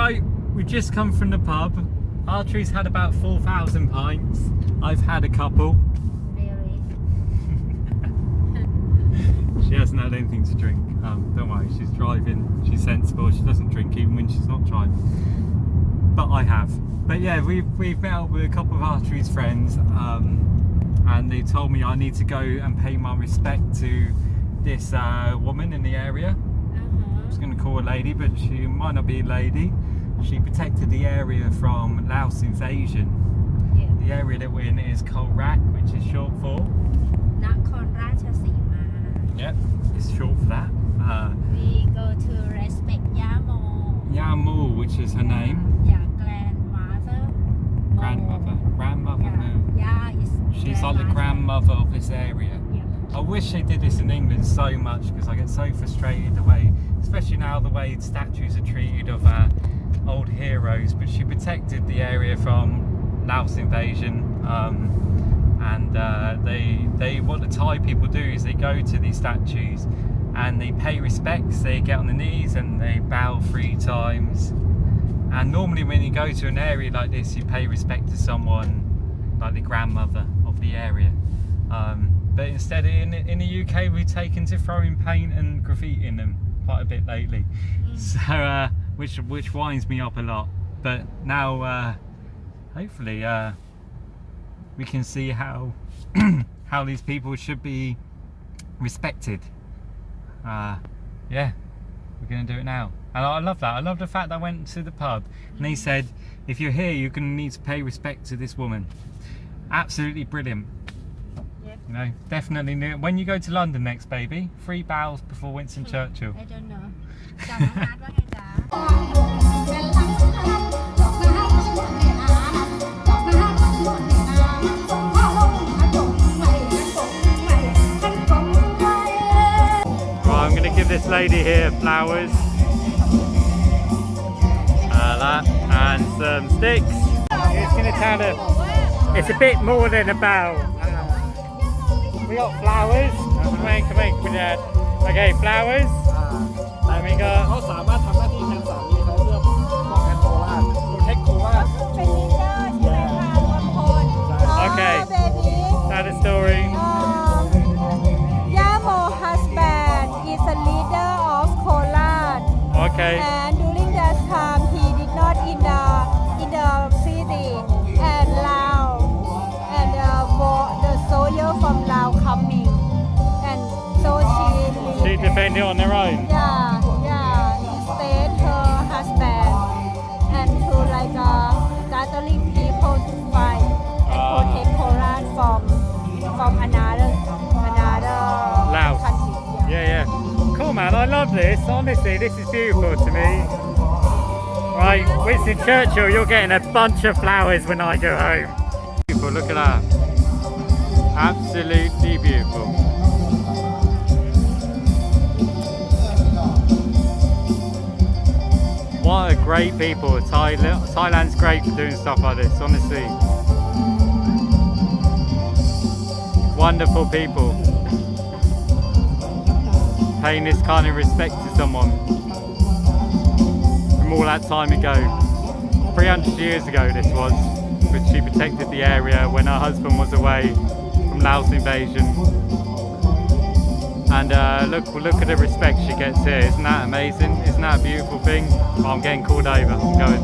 Right, we've just come from the pub. Archery's had about 4,000 pints. I've had a couple. Really? She hasn't had anything to drink. Don't worry, she's driving. She's sensible. She doesn't drink even when she's not driving. But I have. But yeah, we've met up with a couple of Archery's friends, and they told me I need to go and pay my respect to this woman in the area. I was going to call her lady, but she might not be a lady. She protected the area from Laos invasion. Yeah. The area that we're in is Nakhon Rat, which is short for Nakhon Ratchasima. Yep, it's short for that. We go to respect Yamo. Yamu, which is her name. Yeah, grandmother. Grandmother. Yeah, No. it's She's like the grandmother of this area. Yeah. I wish they did this in England so much, because I get so frustrated the way, especially now, the way statues are treated of old heroes. But she protected the area from Laos invasion, and what the Thai people do is they go to these statues and they pay respects. They get on the knees and they bow 3 times. And normally when you go to an area like this, you pay respect to someone like the grandmother of the area. But instead in the UK, we've taken to throwing paint and graffiti in them quite a bit lately. So which winds me up a lot. But now hopefully we can see how how these people should be respected. Yeah, we're gonna do it now. And I love that. I love the fact that I went to the pub and he said, if you're here, you're gonna need to pay respect to this woman. Absolutely brilliant. Yep. You know, definitely new. When you go to London next, baby, 3 bows before Winston Churchill. I don't know. จำน้องนัดว่าไงจ๊ะ Right, I'm going to give this lady here flowers. That and some sticks. It's going to tell her it's a bit more than a bow. We got flowers. Come on, Dad. Okay, flowers. And we got. เขาสามารถทำหน้าที่แทนสามีเขาเพื่อป้องกันโคราชโปรเทคโคราช เป็นลีดเดอร์ใช่ไหมคะทุกคน Okay. เบบี้ Tell the story. Yamo husband is a leader of Korat. Okay. And during that time, he did not in the city and Lao and the soldier from Lao coming, and so She defended on her own. instead her husband and to like Catholic people to fight and protect Korat from another Laos. country. Yeah. Cool, man. I love this. Honestly, this is beautiful to me. Right, Winston Churchill, you're getting a bunch of flowers when I go home. Beautiful, look at that. Absolutely beautiful. What a great people. Thailand's great for doing stuff like this, honestly. Wonderful people. Paying this kind of respect to someone from all that time ago. 300 years ago this was, but she protected the area when her husband was away from Laos invasion. And look at the respect she gets here. Isn't that amazing? Isn't that a beautiful thing? Oh, I'm getting called over. I'm going.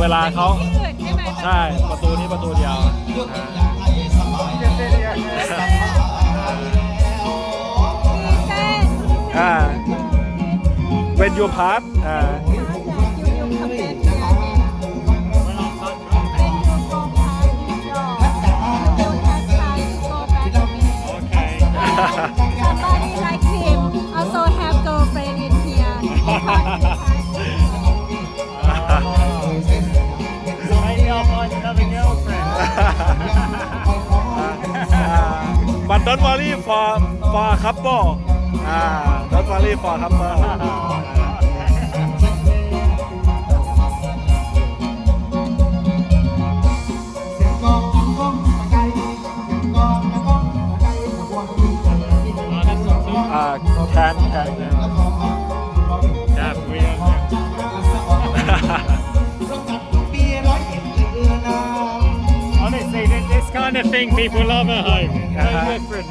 เวลาเขา ที่อื่นใช่ไหม ใช่ประตูนี้ประตูเดียว When you pass Somebody like him also have girlfriend in here. Maybe I'll find another girlfriend. But don't worry for a couple. Don't worry for a couple. Can. Yeah, weird. Honestly, this kind of thing people love at home. So different.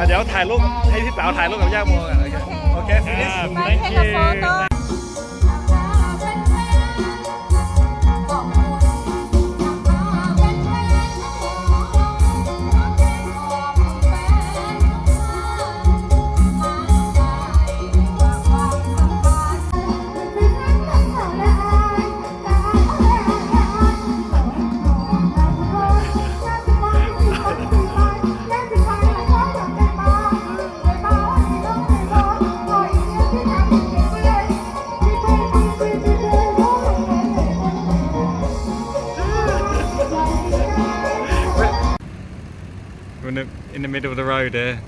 เดี๋ยวถ่ายรูปให้พี่เป๋าถ่ายรูปกับย่าโมกันโอเค finish Thank you. In the middle of the road here.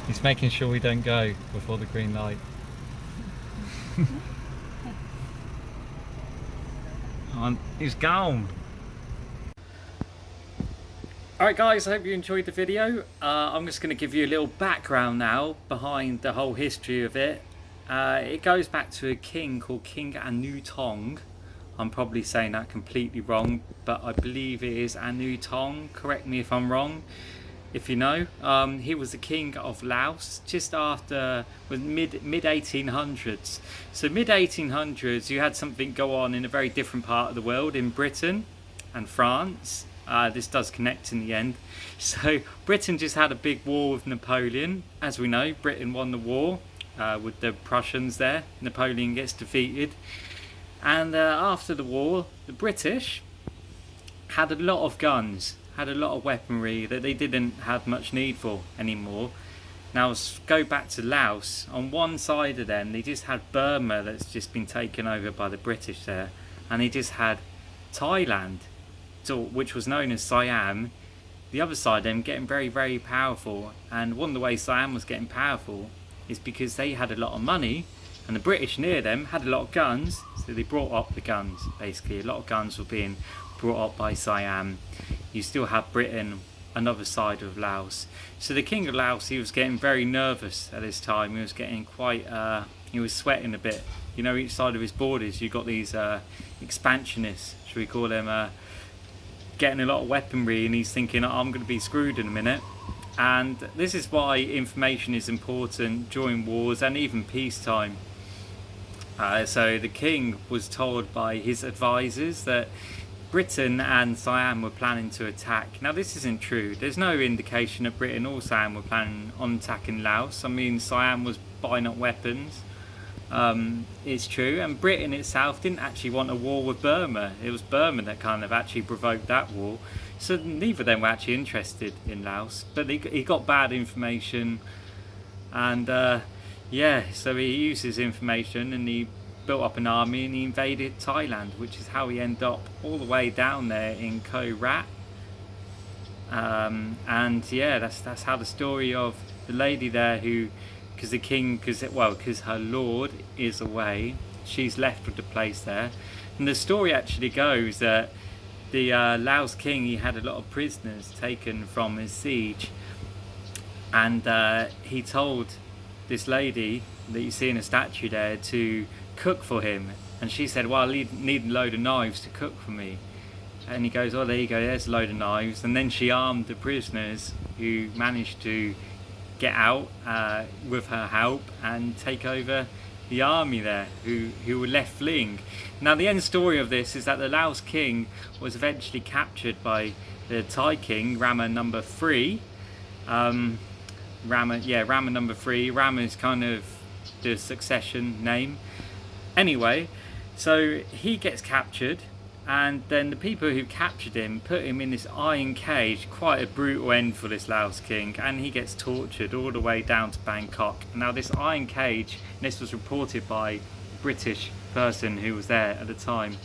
He's making sure we don't go before the green light. He's gone. Alright guys, I hope you enjoyed the video. I'm just going to give you a little background now behind the whole history of it. It goes back to a king called King Anu Tong. I'm probably saying that completely wrong, but I believe it is Anu Tong. Correct me if I'm wrong, if you know. He was the king of Laos just after mid 1800s. So mid 1800s, you had something go on in a very different part of the world, in Britain and France. This does connect in the end. So Britain just had a big war with Napoleon. As we know, Britain won the war with the Prussians there. Napoleon gets defeated. And after the war, the British had a lot of guns, had a lot of weaponry that they didn't have much need for anymore. Now let's go back to Laos. On one side of them, they just had Burma that's just been taken over by the British there. And they just had Thailand, which was known as Siam. The other side of them getting very, very powerful. And one of the ways Siam was getting powerful is because they had a lot of money. And the British near them had a lot of guns, so they brought up the guns, basically. A lot of guns were being brought up by Siam. You still have Britain, another side of Laos. So the king of Laos, he was getting very nervous at this time. He was getting quite, he was sweating a bit. You know, each side of his borders, you got these expansionists, should we call them, getting a lot of weaponry, and he's thinking, oh, I'm going to be screwed in a minute. And this is why information is important during wars and even peacetime. So the king was told by his advisors that Britain and Siam were planning to attack. Now this isn't true. There's no indication that Britain or Siam were planning on attacking Laos. I mean, Siam was buying up weapons. It's true, and Britain itself didn't actually want a war with Burma. It was Burma that kind of actually provoked that war. So neither of them were actually interested in Laos. But he got bad information, and yeah, so he used his information and he built up an army and he invaded Thailand, which is how he ended up all the way down there in Nakhon Rat. And yeah, that's how the story of the lady there who, because her lord is away, she's left with the place there. And the story actually goes that the Laos king, he had a lot of prisoners taken from his siege, and he told this lady that you see in a statue there to cook for him, and she said, well, I need a load of knives to cook for me. And he goes, oh, there you go, there's a load of knives. And then she armed the prisoners who managed to get out with her help and take over the army there who were left fleeing. Now the end story of this is that the Laos king was eventually captured by the Thai king, Rama number 3. Rama number 3. Rama is kind of the succession name. Anyway, so he gets captured, and then the people who captured him put him in this iron cage. Quite a brutal end for this Laos king, and he gets tortured all the way down to Bangkok. Now this iron cage, and this was reported by a British person who was there at the time,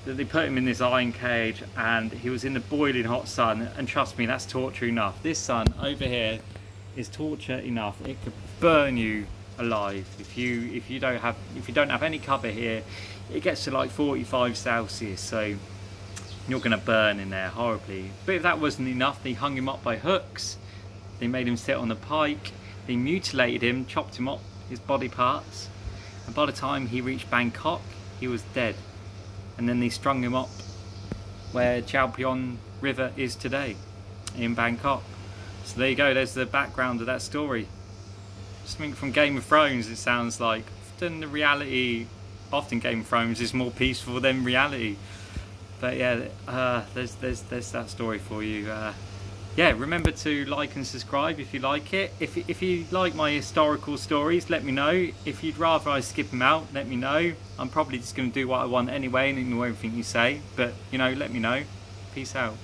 they put him in this iron cage and he was in the boiling hot sun, and trust me, that's torture enough. This sun over here is torture enough. It could burn you alive if you don't have any cover here. It gets to like 45 Celsius, so you're gonna burn in there horribly. But if that wasn't enough, they hung him up by hooks, they made him sit on a pike, they mutilated him, chopped him up, his body parts, and by the time he reached Bangkok, he was dead. And then they strung him up where Chao Phraya River is today, in Bangkok. So there you go, there's the background of that story. Something from Game of Thrones, it sounds like. Often Game of Thrones is more peaceful than reality. But yeah, there's that story for you. Yeah, remember to like and subscribe if you like it. If you like my historical stories, let me know. If you'd rather I skip them out, let me know. I'm probably just going to do what I want anyway and ignore everything you say. But, you know, let me know. Peace out.